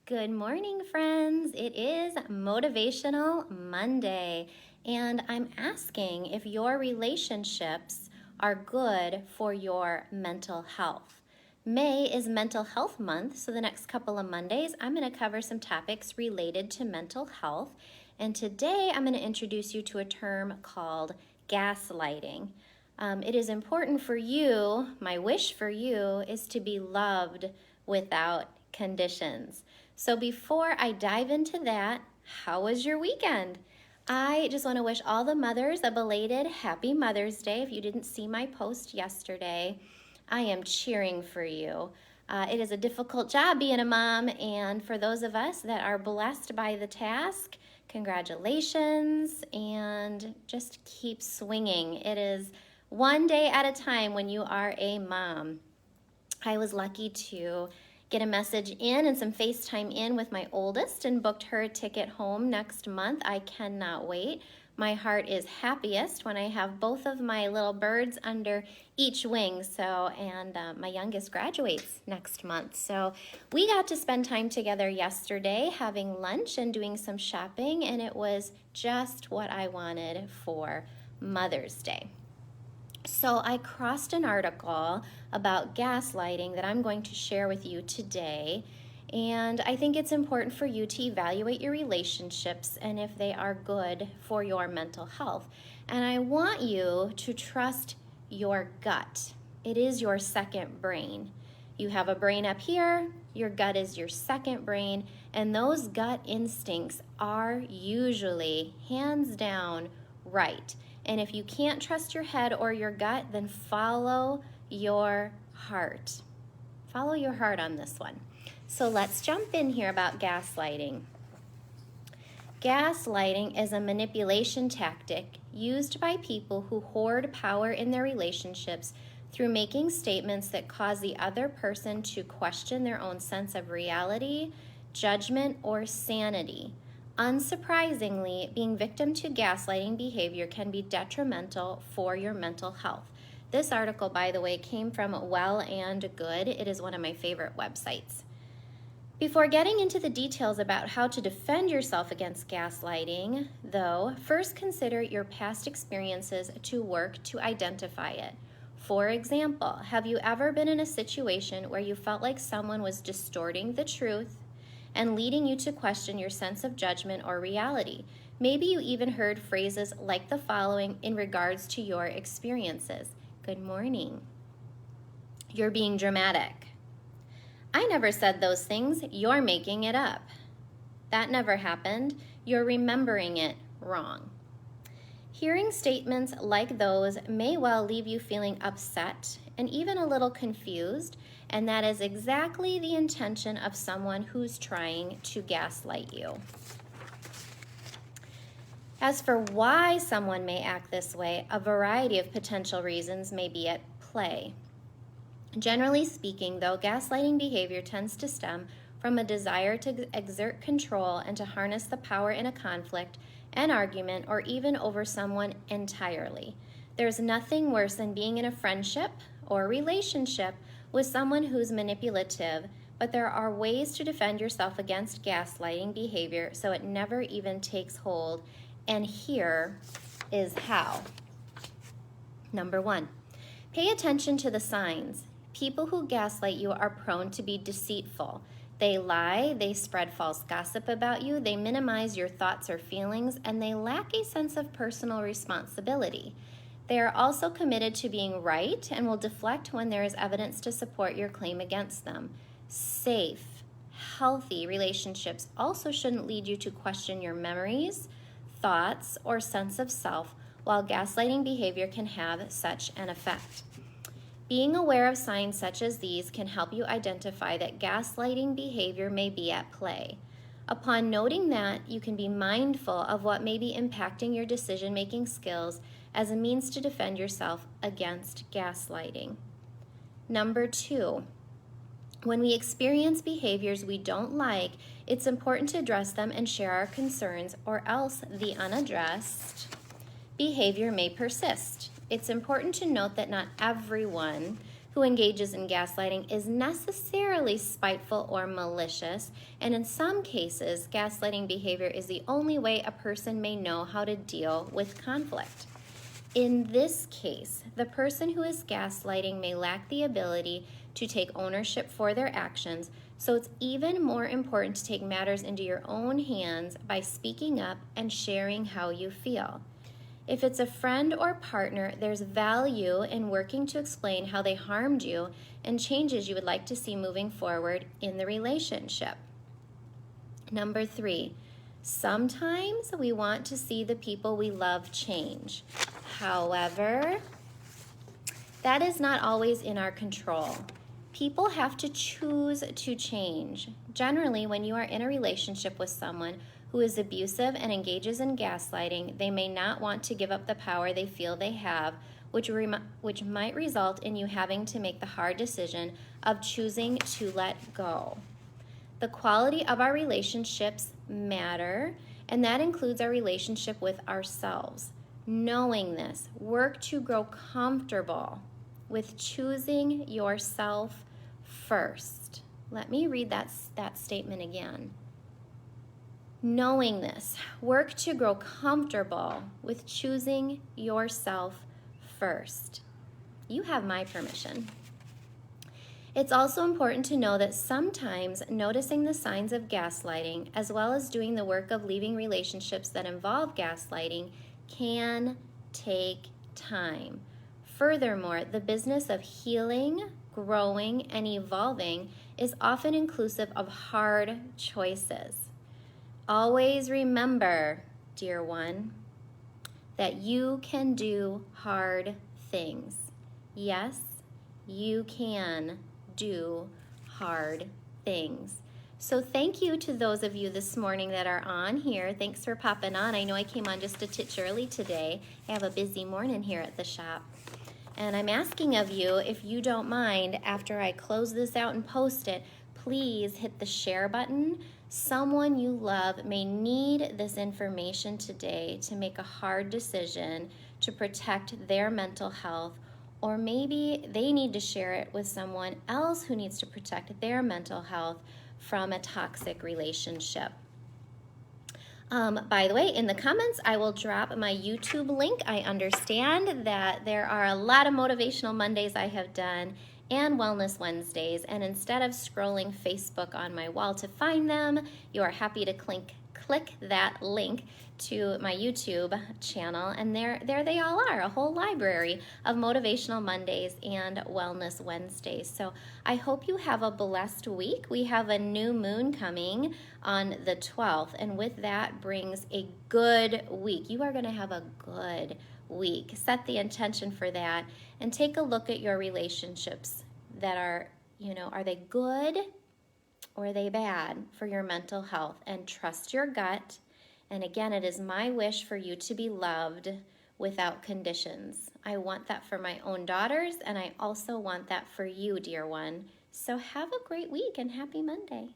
Good morning, friends. It is Motivational Monday, and I'm asking if your relationships are good for your mental health. May is Mental Health Month, so the next couple of Mondays, I'm going to cover some topics related to mental health. And today, I'm going to introduce you to a term called gaslighting. It is important for you, my wish for you is to be loved without conditions. So before I dive into that, how was your weekend? I just want to wish all the mothers a belated Happy Mother's Day. If you didn't see my post yesterday, I am cheering for you. It is a difficult job being a mom, and for those of us that are blessed by the task, congratulations, and just keep swinging. It is one day at a time when you are a mom. I was lucky to get a message in and some FaceTime in with my oldest and booked her a ticket home next month. I cannot wait. My heart is happiest when I have both of my little birds under each wing. And my youngest graduates next month. So we got to spend time together yesterday having lunch and doing some shopping, and it was just what I wanted for Mother's Day. So I crossed an article about gaslighting that I'm going to share with you today. And I think it's important for you to evaluate your relationships and if they are good for your mental health. And I want you to trust your gut. It is your second brain. You have a brain up here, your gut is your second brain, and those gut instincts are usually, hands down, right. And if you can't trust your head or your gut, then follow your heart. Follow your heart on this one. So let's jump in here about gaslighting. Gaslighting is a manipulation tactic used by people who hoard power in their relationships through making statements that cause the other person to question their own sense of reality, judgment, or sanity. Unsurprisingly, being victim to gaslighting behavior can be detrimental for your mental health. This article, by the way, came from Well and Good. It is one of my favorite websites. Before getting into the details about how to defend yourself against gaslighting, though, first consider your past experiences to work to identify it. For example, have you ever been in a situation where you felt like someone was distorting the truth and leading you to question your sense of judgment or reality? Maybe you even heard phrases like the following in regards to your experiences. Good morning. You're being dramatic. I never said those things. You're making it up. That never happened. You're remembering it wrong. Hearing statements like those may well leave you feeling upset and even a little confused, and that is exactly the intention of someone who's trying to gaslight you. As for why someone may act this way, a variety of potential reasons may be at play. Generally speaking, though, gaslighting behavior tends to stem from a desire to exert control and to harness the power in a conflict, an argument, or even over someone entirely. There's nothing worse than being in a friendship or relationship with someone who's manipulative, but there are ways to defend yourself against gaslighting behavior so it never even takes hold, and here is how. Number 1, pay attention to the signs. People who gaslight you are prone to be deceitful. They lie, they spread false gossip about you, they minimize your thoughts or feelings, and they lack a sense of personal responsibility. They are also committed to being right and will deflect when there is evidence to support your claim against them. Safe, healthy relationships also shouldn't lead you to question your memories, thoughts, or sense of self, while gaslighting behavior can have such an effect. Being aware of signs such as these can help you identify that gaslighting behavior may be at play. Upon noting that, you can be mindful of what may be impacting your decision-making skills as a means to defend yourself against gaslighting. Number 2, when we experience behaviors we don't like, it's important to address them and share our concerns, or else the unaddressed behavior may persist. It's important to note that not everyone who engages in gaslighting is necessarily spiteful or malicious, and in some cases, gaslighting behavior is the only way a person may know how to deal with conflict. In this case, the person who is gaslighting may lack the ability to take ownership for their actions, so it's even more important to take matters into your own hands by speaking up and sharing how you feel. If it's a friend or partner, there's value in working to explain how they harmed you and changes you would like to see moving forward in the relationship. Number 3, sometimes we want to see the people we love change. However, that is not always in our control. People have to choose to change. Generally, when you are in a relationship with someone who is abusive and engages in gaslighting, they may not want to give up the power they feel they have, which might result in you having to make the hard decision of choosing to let go. The quality of our relationships matter, and that includes our relationship with ourselves. Knowing this, work to grow comfortable with choosing yourself first. Let me read that statement again. Knowing this, work to grow comfortable with choosing yourself first. You have my permission. It's also important to know that sometimes noticing the signs of gaslighting, as well as doing the work of leaving relationships that involve gaslighting, can take time. Furthermore, the business of healing, growing, and evolving is often inclusive of hard choices. Always remember, dear one, that you can do hard things. Yes, you can do hard things. So thank you to those of you this morning that are on here. Thanks for popping on. I know I came on just a titch early today. I have a busy morning here at the shop. And I'm asking of you, if you don't mind, after I close this out and post it, please hit the share button. Someone you love may need this information today to make a hard decision to protect their mental health, or maybe they need to share it with someone else who needs to protect their mental health from a toxic relationship. By the way, in the comments, I will drop my YouTube link. I understand that there are a lot of Motivational Mondays I have done and Wellness Wednesdays, and instead of scrolling Facebook on my wall to find them, you are happy to click that link to my YouTube channel, and there they all are, a whole library of Motivational Mondays and Wellness Wednesdays. So I hope you have a blessed week. We have a new moon coming on the 12th, and with that brings a good week. You are going to have a good week. Set the intention for that and take a look at your relationships that are they good or are they bad for your mental health? And trust your gut. And again, it is my wish for you to be loved without conditions. I want that for my own daughters, and I also want that for you, dear one. So have a great week and happy Monday.